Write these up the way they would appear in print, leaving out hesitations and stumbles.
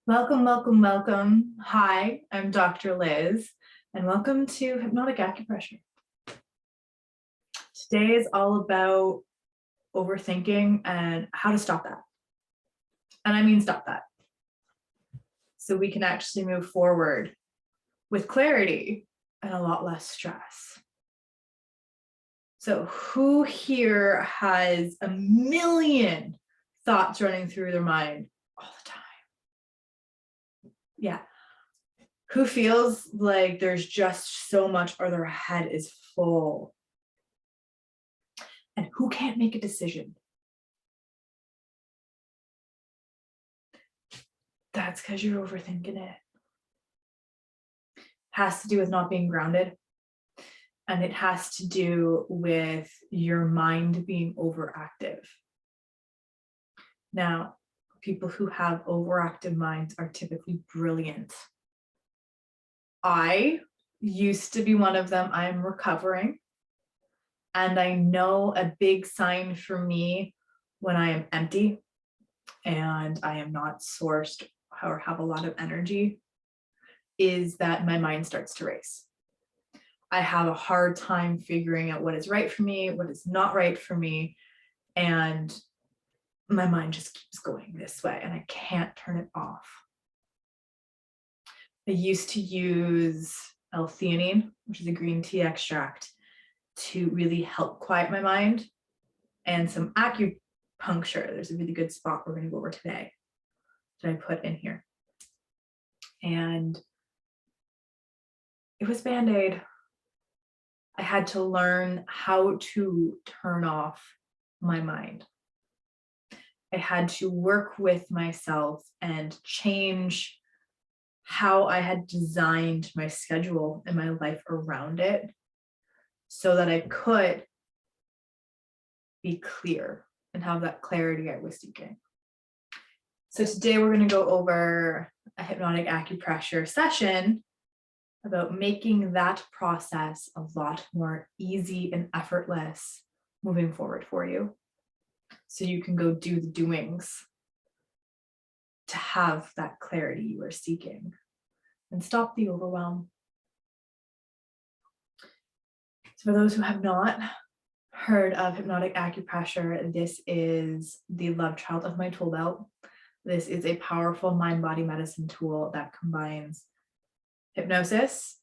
Welcome, welcome, welcome. Hi, I'm Dr. Liz, and welcome to Hypnotic Acupressure. Today is all about overthinking and how to stop that. And I mean stop that. So we can actually move forward with clarity and a lot less stress. So who here has a million thoughts running through their mind all the time? Yeah. Who feels like there's just so much or their head is full? And who can't make a decision? That's because you're overthinking it. Has to do with not being grounded. And it has to do with your mind being overactive. Now, people who have overactive minds are typically brilliant. I used to be one of them. I'm recovering. And I know a big sign for me when I am empty and I am not sourced or have a lot of energy is that my mind starts to race. I have a hard time figuring out what is right for me, what is not right for me. And my mind just keeps going this way and I can't turn it off. I used to use L-theanine, which is a green tea extract, to really help quiet my mind, and some acupuncture. There's a really good spot we're going to go over today that I put in here. And it was Band-Aid. I had to learn how to turn off my mind. I had to work with myself and change how I had designed my schedule and my life around it so that I could be clear and have that clarity I was seeking. So today we're going to go over a hypnotic acupressure session about making that process a lot more easy and effortless moving forward for you. So you can go do the doings to have that clarity you are seeking and stop the overwhelm. So for those who have not heard of hypnotic acupressure, this is the love child of my tool belt. This is a powerful mind-body medicine tool that combines hypnosis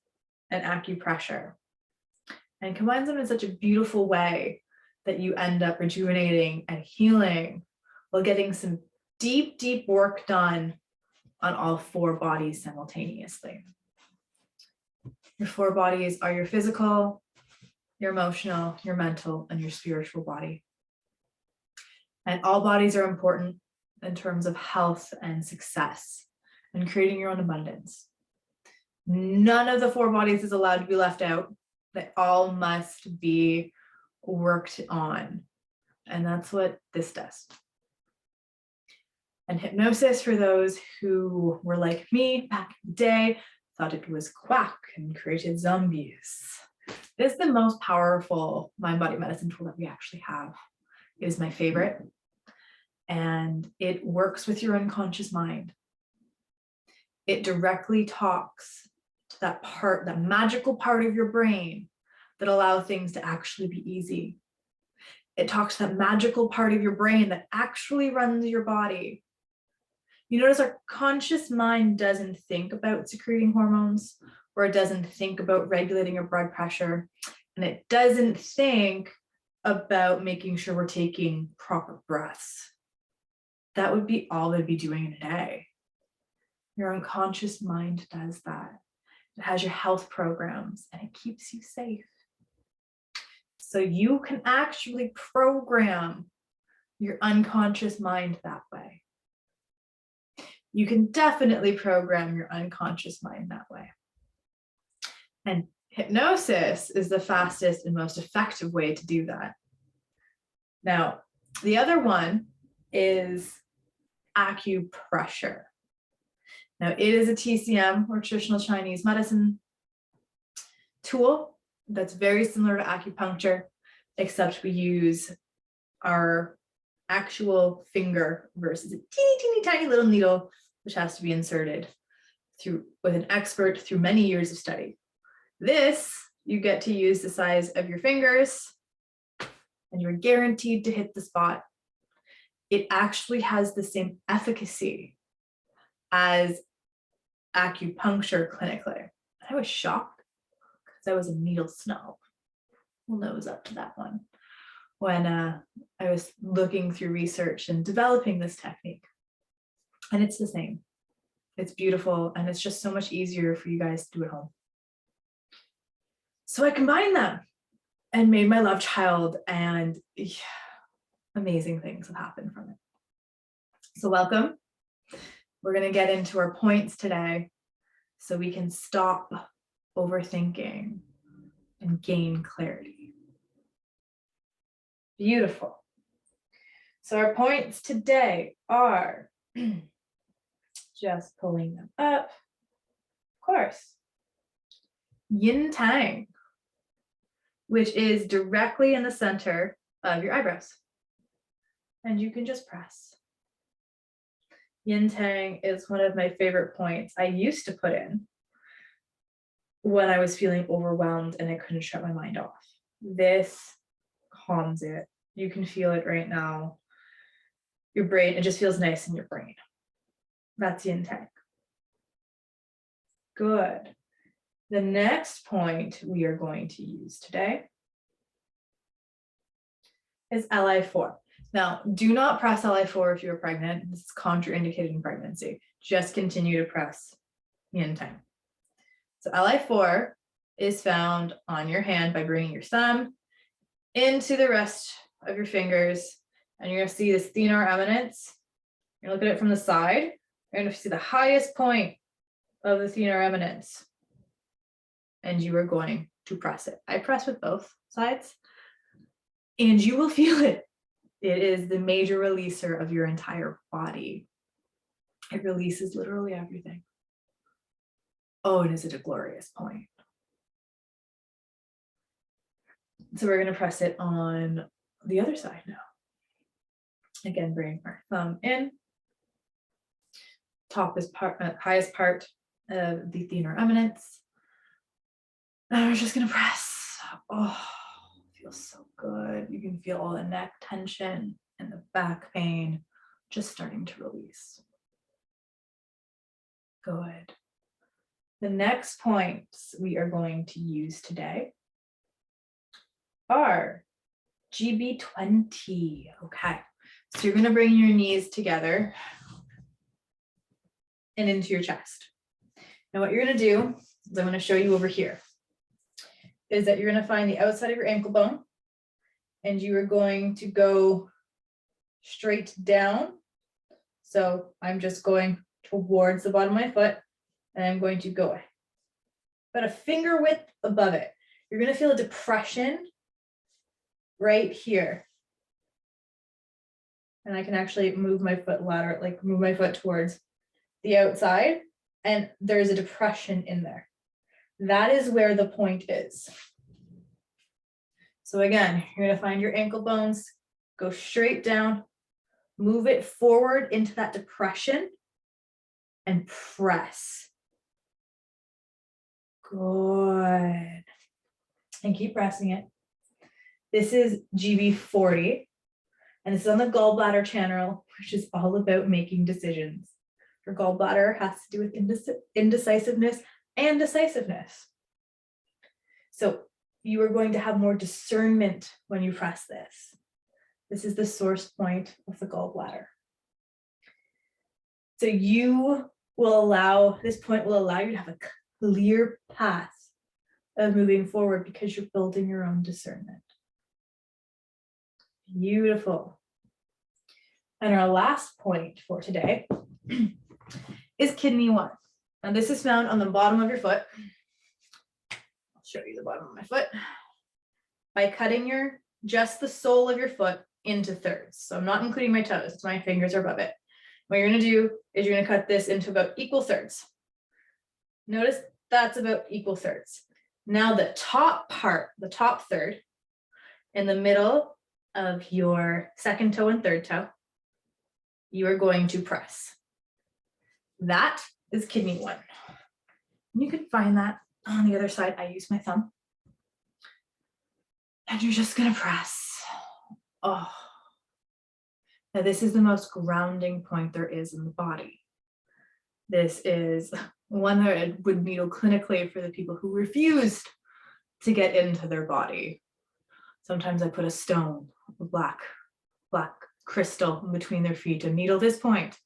and acupressure and combines them in such a beautiful way that you end up rejuvenating and healing while getting some deep, deep work done on all four bodies simultaneously. Your four bodies are your physical, your emotional, your mental, and your spiritual body. And all bodies are important in terms of health and success and creating your own abundance. None of the four bodies is allowed to be left out. They all must be worked on. And that's what this does. And hypnosis, for those who were like me back in the day, thought it was quack and created zombies. This is the most powerful mind-body medicine tool that we actually have. It is my favorite. And it works with your unconscious mind. It directly talks to that part, that magical part of your brain that allows things to actually be easy. It talks to that magical part of your brain that actually runs your body. You notice our conscious mind doesn't think about secreting hormones, or it doesn't think about regulating your blood pressure, and it doesn't think about making sure we're taking proper breaths. That would be all they'd be doing in a day. Your unconscious mind does that. It has your health programs and it keeps you safe. So you can actually program your unconscious mind that way. You can definitely program your unconscious mind that way. And hypnosis is the fastest and most effective way to do that. Now, the other one is acupressure. Now, it is a TCM, or traditional Chinese medicine tool that's very similar to acupuncture, except we use our actual finger versus a teeny, teeny, tiny little needle which has to be inserted with an expert through many years of study. This, you get to use the size of your fingers and you're guaranteed to hit the spot. It actually has the same efficacy as acupuncture clinically. I was shocked because I was a needle snob. We'll nose up to that one. When I was looking through research and developing this technique. And it's the same. It's beautiful and it's just so much easier for you guys to do at home. So I combined them and made my love child, and amazing things have happened from it. So welcome. We're going to get into our points today so we can stop overthinking and gain clarity. Beautiful. So our points today are just pulling them up. Of course, yin tang, which is directly in the center of your eyebrows. And you can just press. Yin tang is one of my favorite points I used to put in when I was feeling overwhelmed and I couldn't shut my mind off. This calms it. You can feel it right now. Your brain, it just feels nice in your brain. That's yin tang. Good. The next point we are going to use today is Li4. Now, do not press Li4 if you're pregnant. This is contraindicated in pregnancy. Just continue to press yin tang. So Li4 is found on your hand by bringing your thumb into the rest of your fingers, and you're going to see this thenar eminence. You're going to look at it from the side. You're going to see the highest point of the thenar eminence, and you are going to press it. I press with both sides, and you will feel it. It is the major releaser of your entire body. It releases literally everything. Oh, and is it a glorious point? So we're going to press it on the other side now. Again, bring our thumb in. Top is highest part of the thenar eminence. And we're just going to press. Oh, it feels so good. You can feel all the neck tension and the back pain just starting to release. Good. The next points we are going to use today are GB20. Okay, so you're going to bring your knees together and into your chest. Now what you're going to do is I'm going to show you over here is that you're going to find the outside of your ankle bone and you are going to go straight down. So I'm just going towards the bottom of my foot and I'm going to go about a finger width above it. You're going to feel a depression right here. And I can actually move my foot lateral, like move my foot towards the outside, and there's a depression in there. That is where the point is. So again, you're going to find your ankle bones, go straight down, move it forward into that depression, and press. Good. And keep pressing it. This is GB40, and this is on the gallbladder channel, which is all about making decisions. Your gallbladder has to do with indecisiveness and decisiveness. So you are going to have more discernment when you press this. This is the source point of the gallbladder. So this point will allow you to have a clear path of moving forward because you're building your own discernment. Beautiful. And our last point for today is kidney 1. And this is found on the bottom of your foot. I'll show you the bottom of my foot. By cutting just the sole of your foot into thirds. So I'm not including my toes, my fingers are above it. What you're going to do is you're going to cut this into about equal thirds. Notice that's about equal thirds. Now the top part, the top third, in the middle of your second toe and third toe, you are going to press. That is kidney 1. And you can find that on the other side. I use my thumb. And you're just gonna press. Oh. Now this is the most grounding point there is in the body. This is one that I would needle clinically for the people who refused to get into their body. Sometimes I put a stone, a black crystal in between their feet and needle this point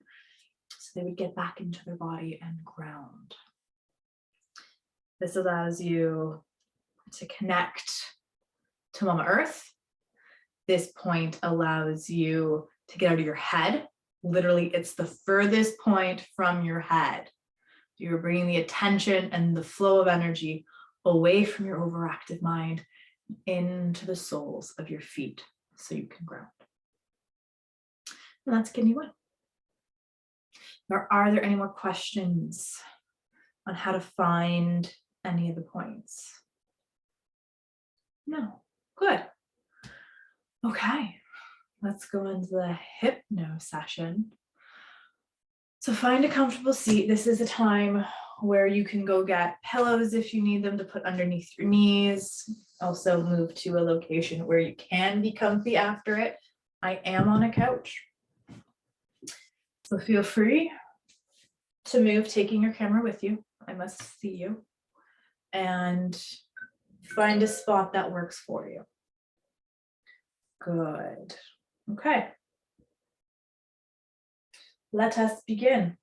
so they would get back into their body and ground. This allows you to connect to Mama Earth. This point allows you to get out of your head. Literally, it's the furthest point from your head. You're bringing the attention and the flow of energy away from your overactive mind into the soles of your feet so you can ground. And that's kidney 1. Now, are there any more questions on how to find any of the points? No. Good. Okay. Let's go into the hypno session. So find a comfortable seat. This is a time where you can go get pillows if you need them to put underneath your knees. Also move to a location where you can be comfy after it. I am on a couch. So feel free to move, taking your camera with you. I must see you. And find a spot that works for you. Good. Okay. Let us begin.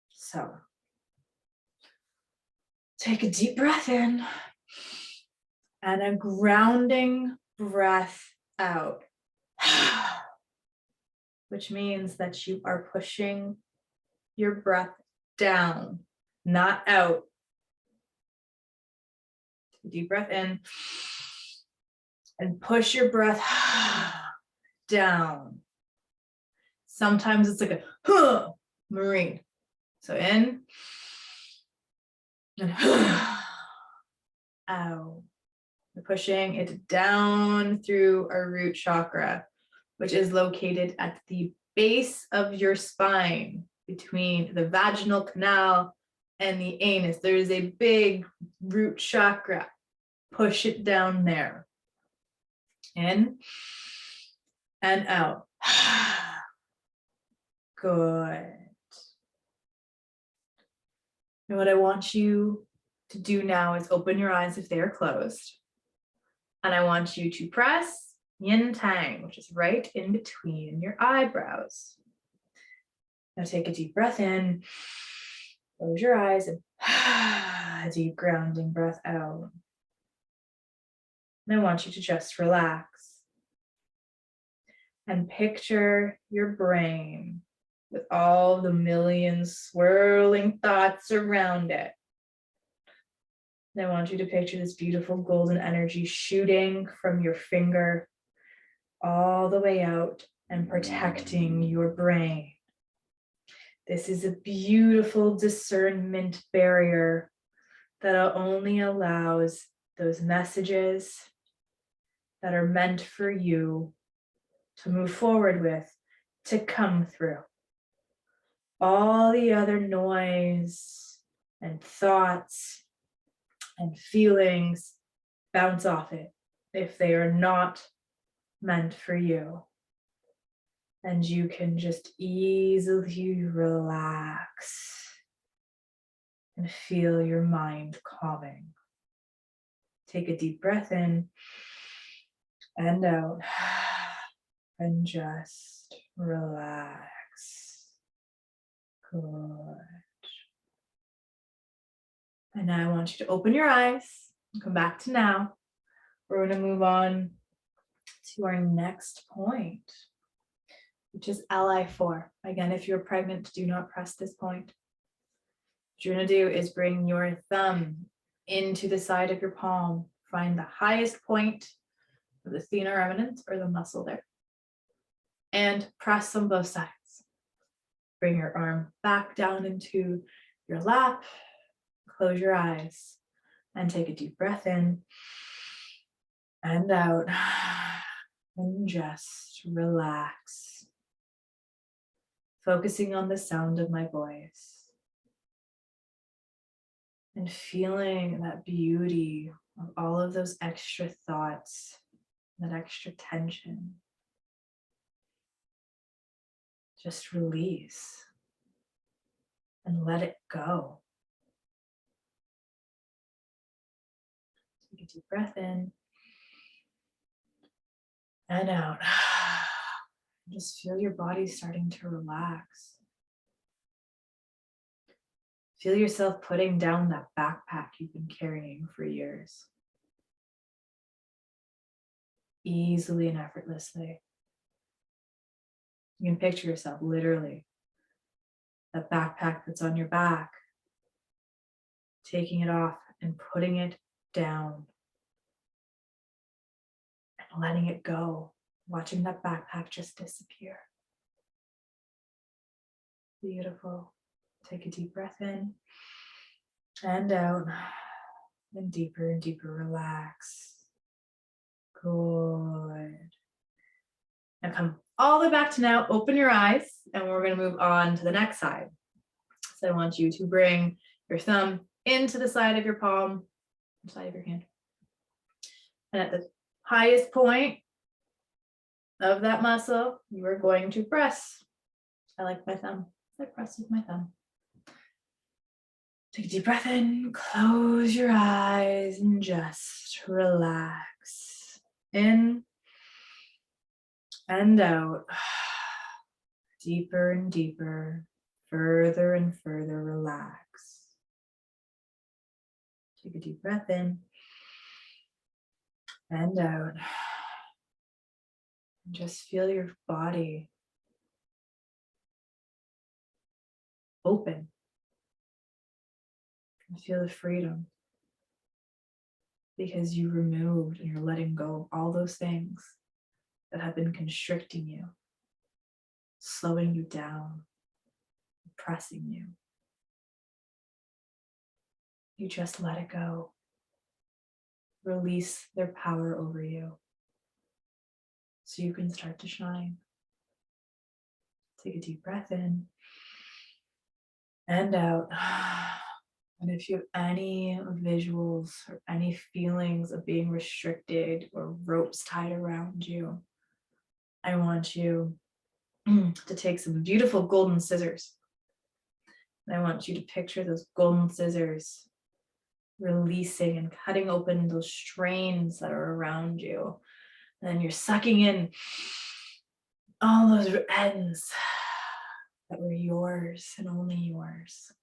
So, take a deep breath in and a grounding breath out, which means that you are pushing your breath down, not out. Take a deep breath in and push your breath down. Sometimes it's like a marine. So in and out. We're pushing it down through our root chakra, which is located at the base of your spine between the vaginal canal and the anus. There is a big root chakra. Push it down there. In and out. Good. And what I want you to do now is open your eyes if they are closed. And I want you to press yin tang, which is right in between your eyebrows. Now take a deep breath in, close your eyes, and a deep grounding breath out. And I want you to just relax and picture your brain with all the million swirling thoughts around it. And I want you to picture this beautiful golden energy shooting from your finger all the way out and protecting your brain. This is a beautiful discernment barrier that only allows those messages that are meant for you to move forward with to come through. All the other noise and thoughts and feelings bounce off it if they are not meant for you. And you can just easily relax and feel your mind calming. Take a deep breath in and out and just relax. Good. And now I want you to open your eyes and come back to now. We're going to move on to our next point, which is LI4. Again, if you're pregnant, do not press this point. What you're going to do is bring your thumb into the side of your palm. Find the highest point of the thenar eminence or the muscle there. And press on both sides. Bring your arm back down into your lap. Close your eyes and take a deep breath in and out. And just relax. focusing on the sound of my voice and feeling that beauty of all of those extra thoughts, that extra tension. Just release and let it go. Take a deep breath in and out. Just feel your body starting to relax. Feel yourself putting down that backpack you've been carrying for years. Easily and effortlessly. You can picture yourself literally, that backpack that's on your back, taking it off and putting it down and letting it go, watching that backpack just disappear. Beautiful. Take a deep breath in and out, and deeper relax. Good. Now come all the way back to now, open your eyes, and we're going to move on to the next side. So I want you to bring your thumb into the side of your palm, the side of your hand. And at the highest point of that muscle, you are going to press. I like my thumb. I press with my thumb. Take a deep breath in, close your eyes, and just relax. In and out. Deeper and deeper, further and further relax. Take a deep breath in and out. And just feel your body open. And feel the freedom, because you removed and you're letting go of all those things that have been constricting you, slowing you down, oppressing you. You just let it go. Release their power over you so you can start to shine. Take a deep breath in and out. And if you have any visuals or any feelings of being restricted or ropes tied around you, I want you to take some beautiful golden scissors. And I want you to picture those golden scissors releasing and cutting open those strains that are around you. And then you're sucking in all those ends that were yours and only yours.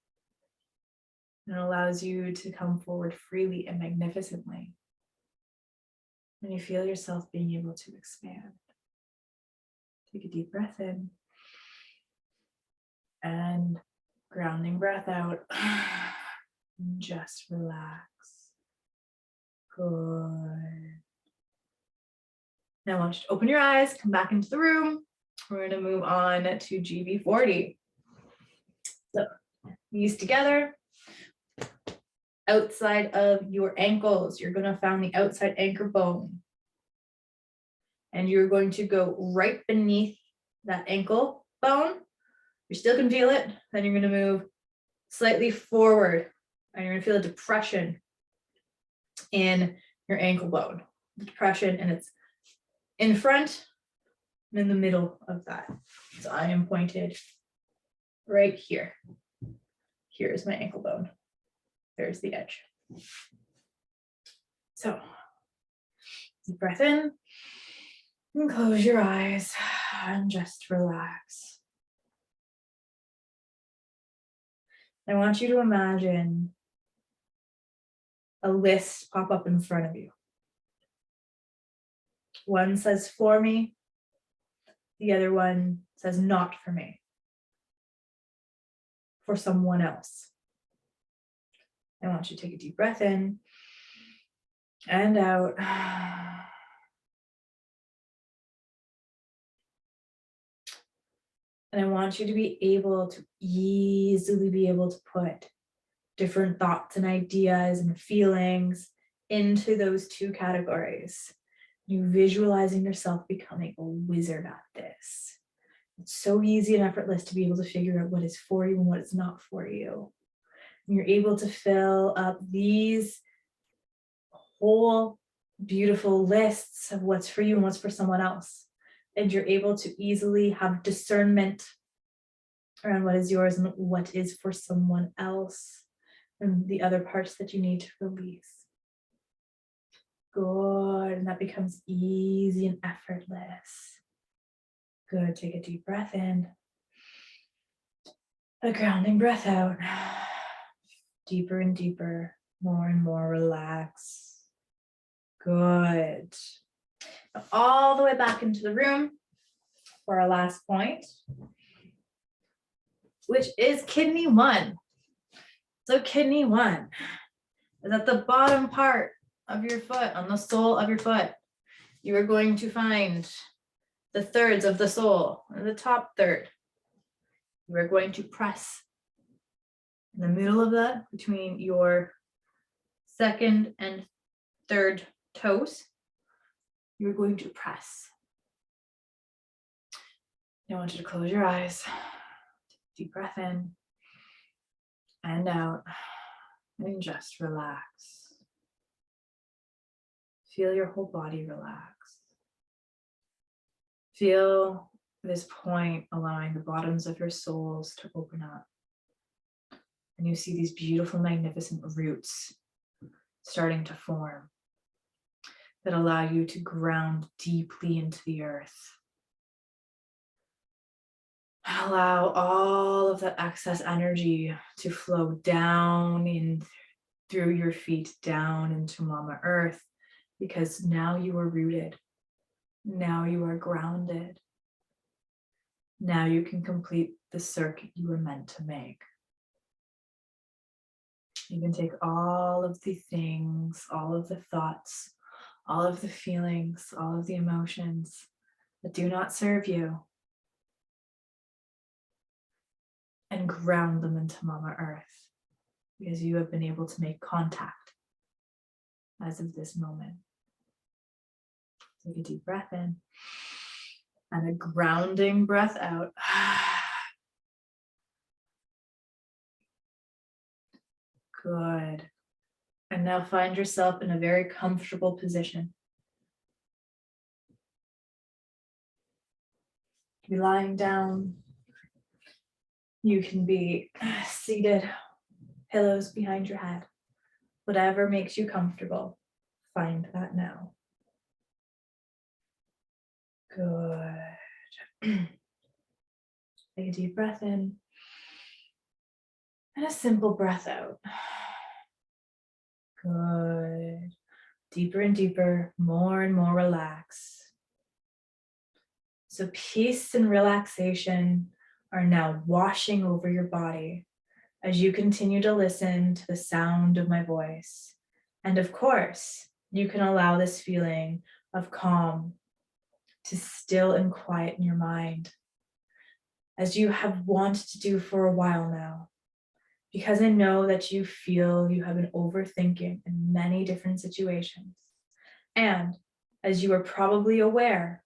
And it allows you to come forward freely and magnificently. And you feel yourself being able to expand. Take a deep breath in and grounding breath out. And just relax. Good. Now I want you to open your eyes, come back into the room. We're going to move on to GB40. So knees together. Outside of your ankles, you're going to find the outside anchor bone. And you're going to go right beneath that ankle bone. You still can feel it. Then you're going to move slightly forward. And you're going to feel a depression in your ankle bone. Depression, and it's in front and in the middle of that. So I am pointed right here. Here is my ankle bone. There's the edge. So deep breath in and close your eyes and just relax. I want you to imagine a list pop up in front of you. One says for me, the other one says not for me, for someone else. I want you to take a deep breath in and out. And I want you to be able to easily be able to put different thoughts and ideas and feelings into those two categories. You visualizing yourself becoming a wizard at this. It's so easy and effortless to be able to figure out what is for you and what is not for you. And you're able to fill up these whole beautiful lists of what's for you and what's for someone else. And you're able to easily have discernment around what is yours and what is for someone else, and the other parts that you need to release. Good, and that becomes easy and effortless. Good, take a deep breath in. A grounding breath out. Deeper and deeper, more and more relax. Good. Now, all the way back into the room for our last point, which is kidney 1. So kidney 1 is at the bottom part of your foot, on the sole of your foot. You are going to find the thirds of the sole, or the top third. You are going to press in the middle of that, between your second and third toes. You're going to press. I want you to close your eyes. Deep breath in and out, and just relax. Feel your whole body relax. Feel this point allowing the bottoms of your soles to open up. And you see these beautiful, magnificent roots starting to form that allow you to ground deeply into the earth. Allow all of that excess energy to flow down in through your feet, down into Mama Earth, because now you are rooted. Now you are grounded. Now you can complete the circuit you were meant to make. You can take all of the things, all of the thoughts, all of the feelings, all of the emotions that do not serve you, and ground them into Mama Earth, because you have been able to make contact as of this moment. Take a deep breath in and a grounding breath out. Good. And now find yourself in a very comfortable position. You can be lying down. You can be seated, pillows behind your head. Whatever makes you comfortable, find that now. Good. Take a deep breath in and a simple breath out. Good. Deeper and deeper, more and more relaxed. So peace and relaxation are now washing over your body as you continue to listen to the sound of my voice. And of course, you can allow this feeling of calm to still and quieten your mind, as you have wanted to do for a while now. Because I know that you feel you have been overthinking in many different situations. And as you are probably aware,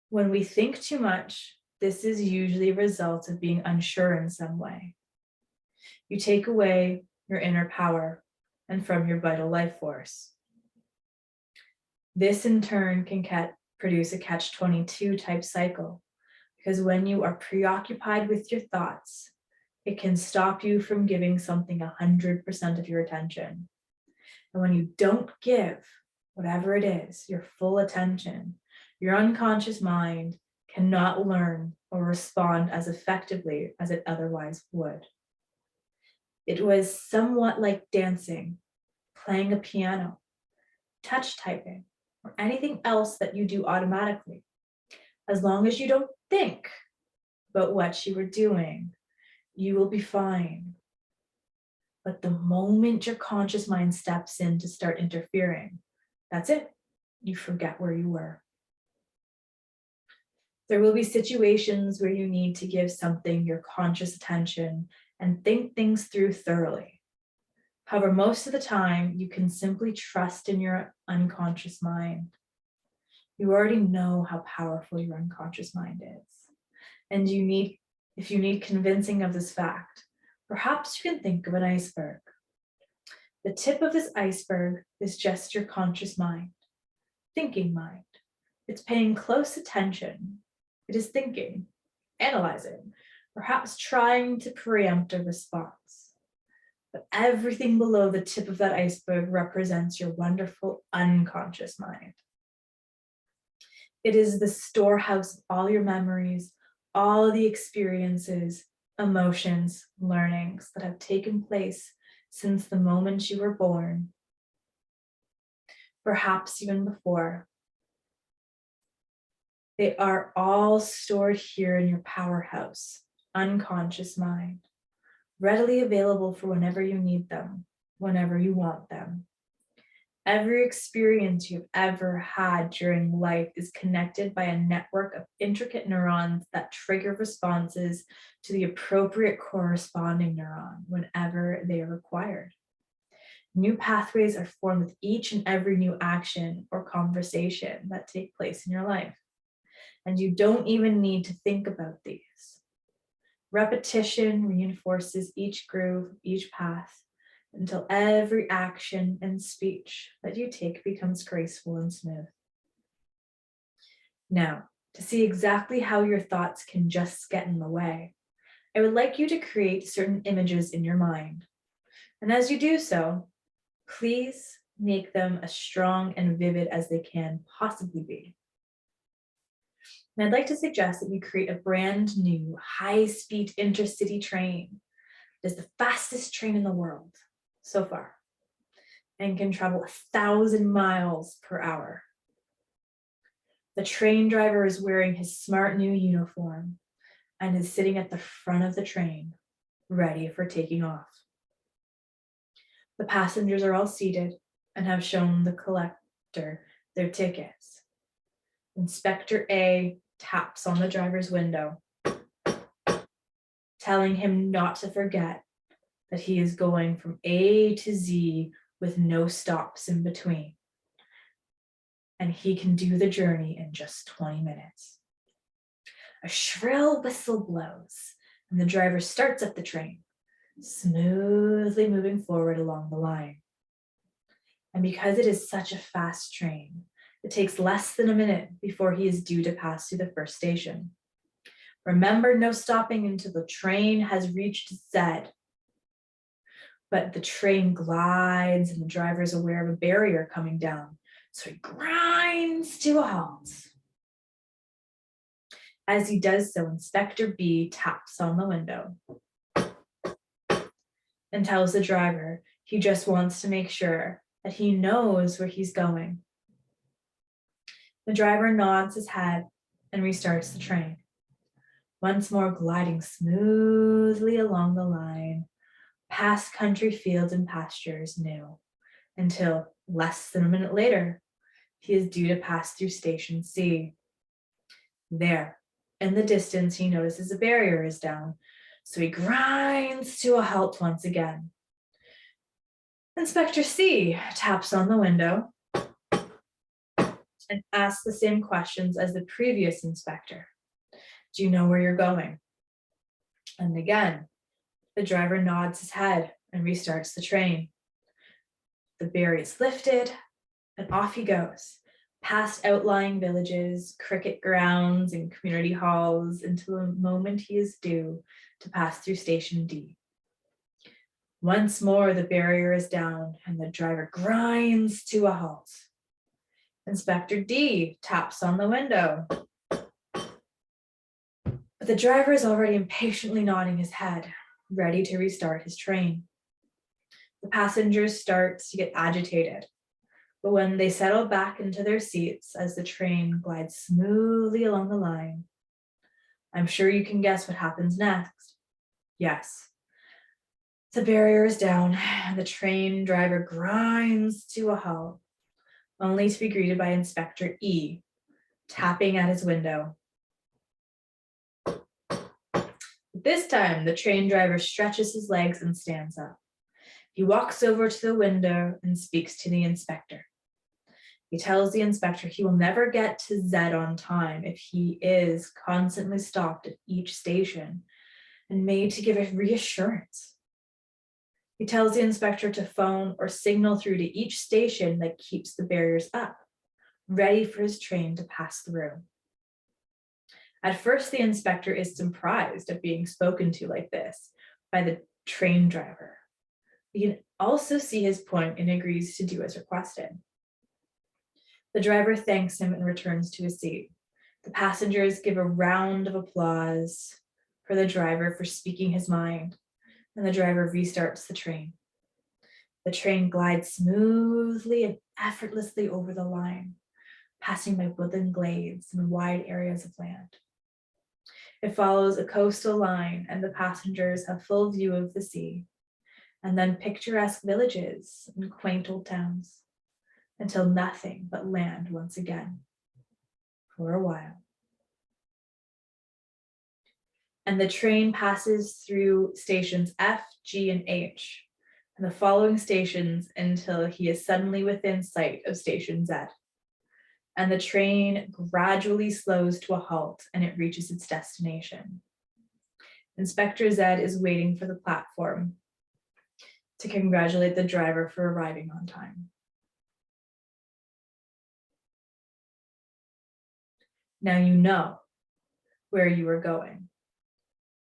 when we think too much, this is usually a result of being unsure in some way. You take away your inner power and from your vital life force. This in turn can produce a catch-22 type cycle, because when you are preoccupied with your thoughts, it can stop you from giving something 100% of your attention. And when you don't give whatever it is, your full attention, your unconscious mind cannot learn or respond as effectively as it otherwise would. It was somewhat like dancing, playing a piano, touch typing, or anything else that you do automatically. As long as you don't think about what you were doing, you will be fine. But the moment your conscious mind steps in to start interfering, that's it. You forget where you were. There will be situations where you need to give something your conscious attention and think things through thoroughly. However, most of the time, you can simply trust in your unconscious mind. You already know how powerful your unconscious mind is. And if you need convincing of this fact, perhaps you can think of an iceberg. The tip of this iceberg is just your conscious mind, thinking mind. It's paying close attention. It is thinking, analyzing, perhaps trying to preempt a response. But everything below the tip of that iceberg represents your wonderful unconscious mind. It is the storehouse of all your memories, all the experiences, emotions, learnings that have taken place since the moment you were born, perhaps even before. They are all stored here in your powerhouse, unconscious mind, readily available for whenever you need them, whenever you want them. Every experience you've ever had during life is connected by a network of intricate neurons that trigger responses to the appropriate corresponding neuron whenever they are required. New pathways are formed with each and every new action or conversation that take place in your life. And you don't even need to think about these. Repetition reinforces each groove, each path, until every action and speech that you take becomes graceful and smooth. Now, to see exactly how your thoughts can just get in the way, I would like you to create certain images in your mind. And as you do so, please make them as strong and vivid as they can possibly be. And I'd like to suggest that you create a brand new high-speed intercity train. It is the fastest train in the world so far and can travel 1,000 miles per hour. The train driver is wearing his smart new uniform and is sitting at the front of the train, ready for taking off. The passengers are all seated and have shown the collector their tickets. Inspector A taps on the driver's window, telling him not to forget that he is going from A to Z with no stops in between. And he can do the journey in just 20 minutes. A shrill whistle blows, and the driver starts up the train, smoothly moving forward along the line. And because it is such a fast train, it takes less than a minute before he is due to pass through the first station. Remember, no stopping until the train has reached Z. But the train glides and the driver is aware of a barrier coming down, so he grinds to a halt. As he does so, Inspector B taps on the window and tells the driver he just wants to make sure that he knows where he's going. The driver nods his head and restarts the train, once more gliding smoothly along the line, past country fields and pastures new, until less than a minute later, he is due to pass through Station C. There, in the distance, he notices a barrier is down, so he grinds to a halt once again. Inspector C taps on the window and asks the same questions as the previous inspector. Do you know where you're going? And again, the driver nods his head and restarts the train. The barrier is lifted and off he goes, past outlying villages, cricket grounds, and community halls until the moment he is due to pass through Station D. Once more, the barrier is down and the driver grinds to a halt. Inspector D taps on the window, but the driver is already impatiently nodding his head, ready to restart his train. The passengers start to get agitated, but when they settle back into their seats as the train glides smoothly along the line, I'm sure you can guess what happens next. Yes, the barrier is down and the train driver grinds to a halt, only to be greeted by Inspector E, tapping at his window. This time, the train driver stretches his legs and stands up. He walks over to the window and speaks to the inspector. He tells the inspector he will never get to Z on time if he is constantly stopped at each station and made to give a reassurance. He tells the inspector to phone or signal through to each station that keeps the barriers up, ready for his train to pass through. At first, the inspector is surprised at being spoken to like this by the train driver. He can also see his point and agrees to do as requested. The driver thanks him and returns to his seat. The passengers give a round of applause for the driver for speaking his mind, and the driver restarts the train. The train glides smoothly and effortlessly over the line, passing by woodland glades and wide areas of land. It follows a coastal line, and the passengers have full view of the sea, and then picturesque villages and quaint old towns, until nothing but land once again, for a while. And the train passes through stations F, G, and H, and the following stations until he is suddenly within sight of station Z. And the train gradually slows to a halt and it reaches its destination. Inspector Z is waiting for the platform to congratulate the driver for arriving on time. Now you know where you are going,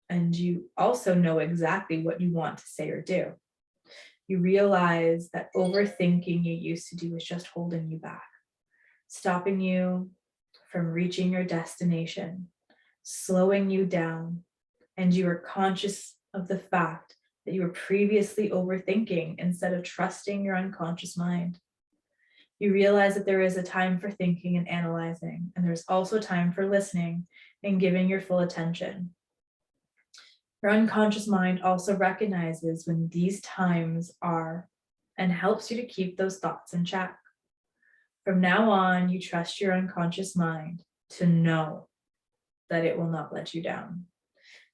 and you also know exactly what you want to say or do. You realize that overthinking you used to do was just holding you back, stopping you from reaching your destination, slowing you down, and you are conscious of the fact that you were previously overthinking instead of trusting your unconscious mind. You realize that there is a time for thinking and analyzing, and there's also time for listening and giving your full attention. Your unconscious mind also recognizes when these times are and helps you to keep those thoughts in check. From now on, you trust your unconscious mind to know that it will not let you down.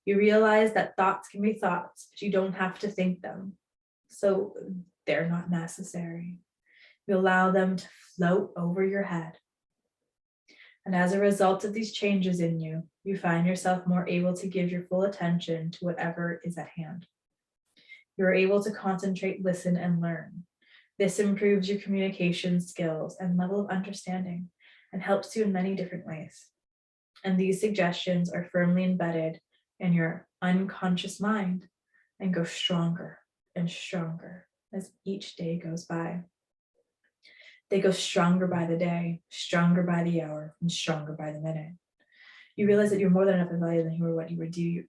You realize that thoughts can be thoughts, but you don't have to think them, so they're not necessary. You allow them to float over your head. And as a result of these changes in you, you find yourself more able to give your full attention to whatever is at hand. You are able to concentrate, listen, and learn. This improves your communication skills and level of understanding and helps you in many different ways. And these suggestions are firmly embedded in your unconscious mind and go stronger and stronger as each day goes by. They go stronger by the day, stronger by the hour, and stronger by the minute. You realize that you're more than enough and valued than who or what you would do.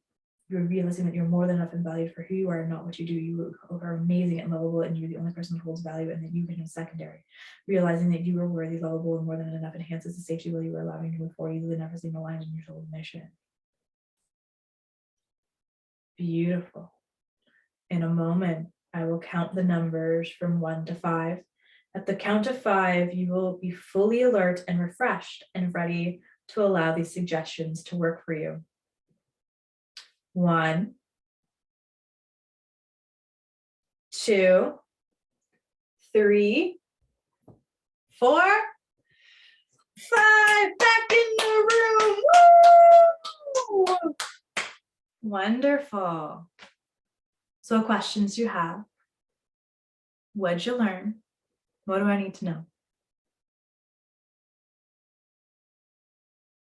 You're realizing that you're more than enough and valued for who you are and not what you do. You are amazing and lovable, and you're the only person who holds value, and that you become secondary. Realizing that you are worthy, lovable, and more than enough enhances the safety while you are allowing to move forward. You never seem aligned in your soul mission. Beautiful. In a moment, I will count the numbers from 1 to 5. At the count of 5, you will be fully alert and refreshed and ready to allow these suggestions to work for you. 1, 2, 3, 4, 5. Back in the room. Woo! Wonderful. So what questions do you have? What'd you learn? What do I need to know?